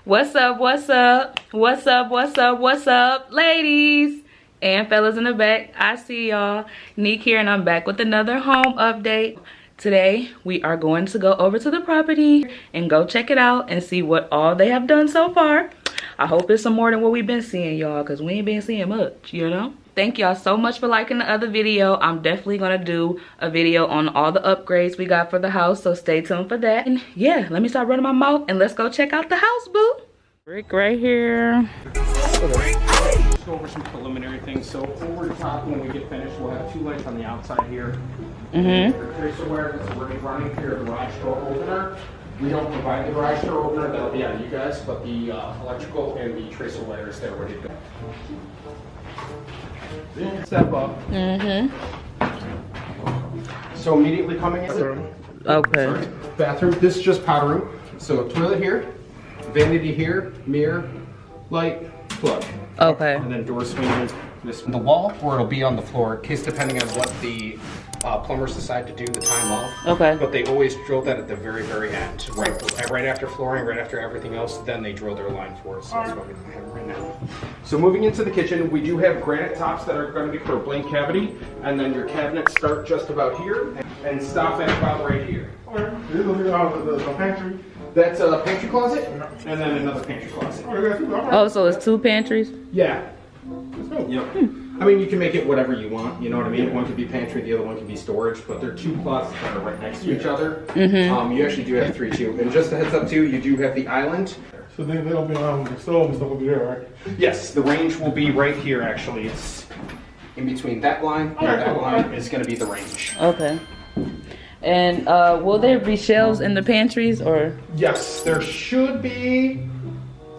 What's up, what's up? What's up, what's up, what's up, ladies and fellas in the back? I see y'all. Nique here, and I'm back with another home update. Today, we are going to go over to the property and go check it out and see what all they have done so far. I hope it's some more than what we've been seeing, y'all, because we ain't been seeing much, you know? Thank y'all so much for liking the other video. I'm definitely going to do a video on all the upgrades we got for the house, so stay tuned for that. And yeah, let me stop running my mouth and let's go check out the house, boo. Brick right here. Let's go over some preliminary things. So over the top, when we get finished, we'll have two lights on the outside here. For tracer wire, that's already running through the garage door opener. We don't provide the garage door opener, that'll be on you guys, but the electrical and the tracer wire is there ready to go. Then step up. So immediately coming in. Okay. Sorry, bathroom. This is just powder room. So toilet here, vanity here, mirror, light, plug. Okay. And then door swinging this the wall, or it'll be on the floor, in case depending on what the plumbers decide to do the time of. Okay. But they always drill that at the very, very end, right after flooring, right after everything else. Then they drill their line for us. So that's what we have right now. So moving into the kitchen, we do have granite tops that are going to be for a blank cavity, and then your cabinets start just about here and stop at about right here. The pantry. That's a pantry closet, and then another pantry closet. Oh, so it's two pantries? Yeah. Yep. I mean, you can make it whatever you want, you know what I mean? One could be pantry, the other one could be storage, but they're two closets that are right next to each other. You actually do have 3 too. And just a heads up too, you do have the island. So they'll be the stove and stuff will be there, right? Yes, the range will be right here actually. It's in between that line and that line is going to be the range. Okay. And will there be shelves in the pantries or? Yes, there should be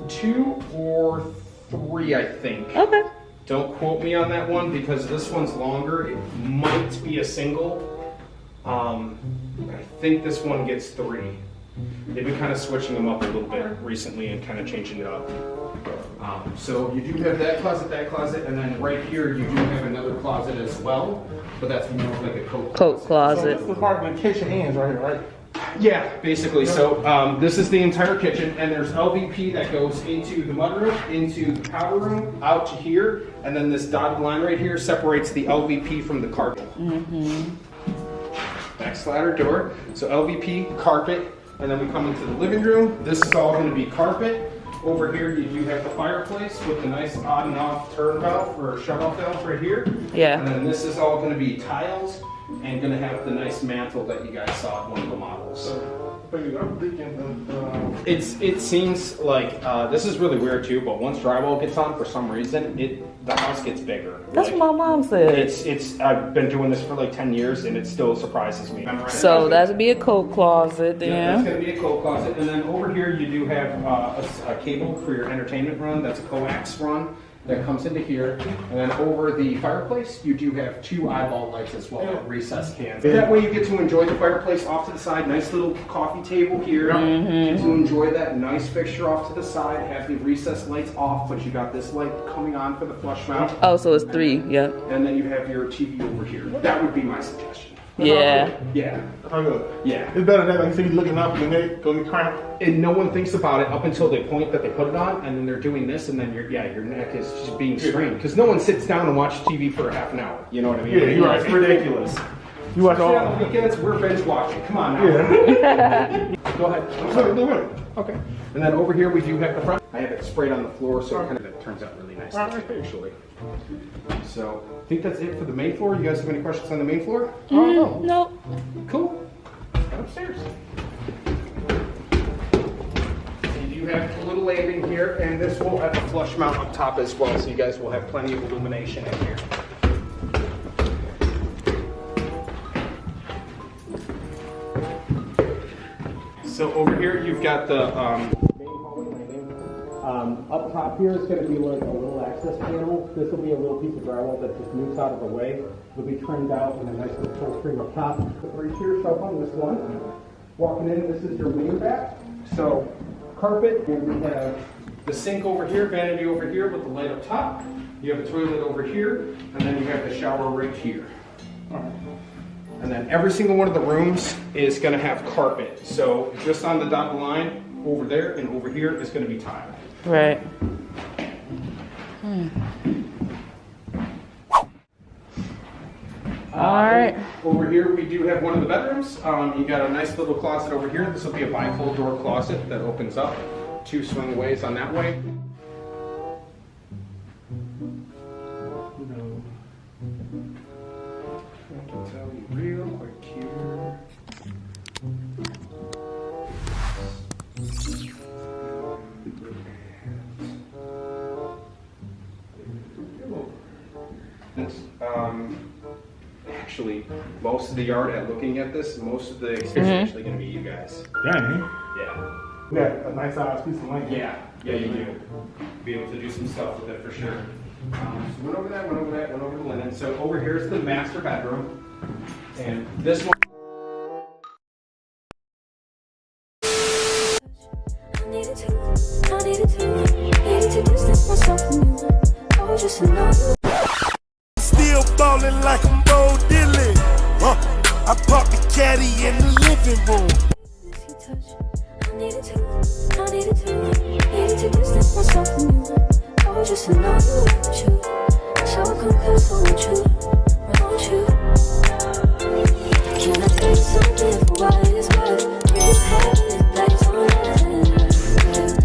2 or 3, I think. Okay. Don't quote me on that one because this one's longer. It might be a single. I think this one gets 3. They've been kind of switching them up a little bit recently and kind of changing it up. So you do have that closet, and then right here you do have another closet as well, but that's more like a coat closet. So this is the part where the kitchen ends right here, right? Yeah, basically. So this is the entire kitchen, and there's LVP that goes into the mudroom, into the powder room, out to here, and then this dotted line right here separates the LVP from the carpet. Back slider door. So LVP, carpet, and then we come into the living room. This is all going to be carpet. Over here you do have the fireplace with the nice on and off turn valve or shut-off valve right here. Yeah. And then this is all going to be tiles and going to have the nice mantle that you guys saw at one of the models. I'm thinking It seems like this is really weird too, but once drywall gets on, for some reason, the house gets bigger. That's what my mom said. It's I've been doing this for like 10 years, and it still surprises me. So that'd be a coat closet then. Yeah, that's going to be a coat closet, and then over here you do have a cable for your entertainment run. That's a coax run that comes into here, and then over the fireplace you do have 2 eyeball lights as well, recessed cans. That way you get to enjoy the fireplace off to the side. Nice little coffee table here. Get to enjoy that nice fixture off to the side. Have the recessed lights off, but you got this light coming on for the flush mount. Oh, so it's 3. Yep. And then you have your TV over here. That would be my suggestion. Yeah. Yeah. Yeah. it's better than like you see you looking up and they go get cramped. And no one thinks about it up until they point that they put it on, and then they're doing this, and then your neck is just being strained. Because no one sits down and watches TV for a half an hour. You know what I mean? Yeah, you're right. It's ridiculous. You watch all. On the weekends, we're binge watching. Come on now. Yeah. Go ahead. Okay. And then over here we do have the front. I have it sprayed on the floor, so it turns out really nice actually. So I think that's it for the main floor. You guys have any questions on the main floor? No. Cool. Upstairs. You do have a little landing here, and this will have a flush mount up top as well, so you guys will have plenty of illumination in here. So over here you've got the main hallway landing. Up top here is going to be like a little access panel. This will be a little piece of drywall that just moves out of the way. It'll be trimmed out and a nice little full screen up top. The 3-tier shelf on this one. Walking in, this is your main bath. So carpet, and we have the sink over here, vanity over here with the light up top. You have a toilet over here, and then you have the shower right here. And then every single one of the rooms is going to have carpet. So just on the dotted line, over there and over here is going to be tile. Right. Alright. Over here we do have one of the bedrooms. You got a nice little closet over here. This will be a bifold door closet that opens up. 2 swingways on that way. I can tell you real quick here. Actually, most of the yard, at looking at this, most of the exterior is actually going to be you guys. Dang. Yeah. Yeah, a nice size piece of land. Yeah, you do. Be able to do some stuff with it for sure. So went over that, went over the linen. So over here is the master bedroom. And this one. Still ballin' like I'm Bo Diddley. I pop the caddy in the living room. I needed to distance myself from you. I was just to know you were true. So I confess, I want you. Can I tell you something for what it is worth? You have this place on earth.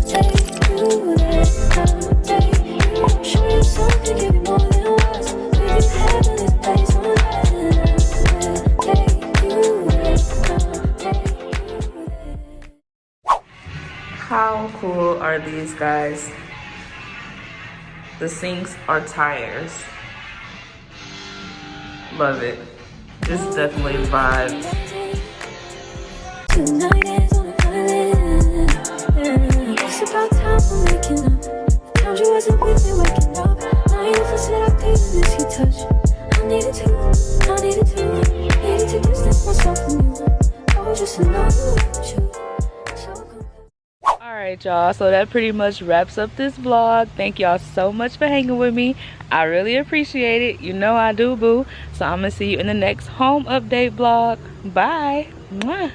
Take you there, I'll take you. Show you something, give you more than words. If you have this place on earth, take you there, I'll take you there. How cool are these guys? The sinks are tires. Love it. This definitely vibes. Tonight is on the island. It's about time for waking up. Times you wasn't with me waking up. Now you never said I couldn't miss your touch. I needed to distance myself from you. I was just to know you were true. Alright y'all, so that pretty much wraps up this vlog. Thank y'all so much for hanging with me. I really appreciate it. You know I do, boo. So I'm gonna see you in the next home update vlog. Bye. Mwah.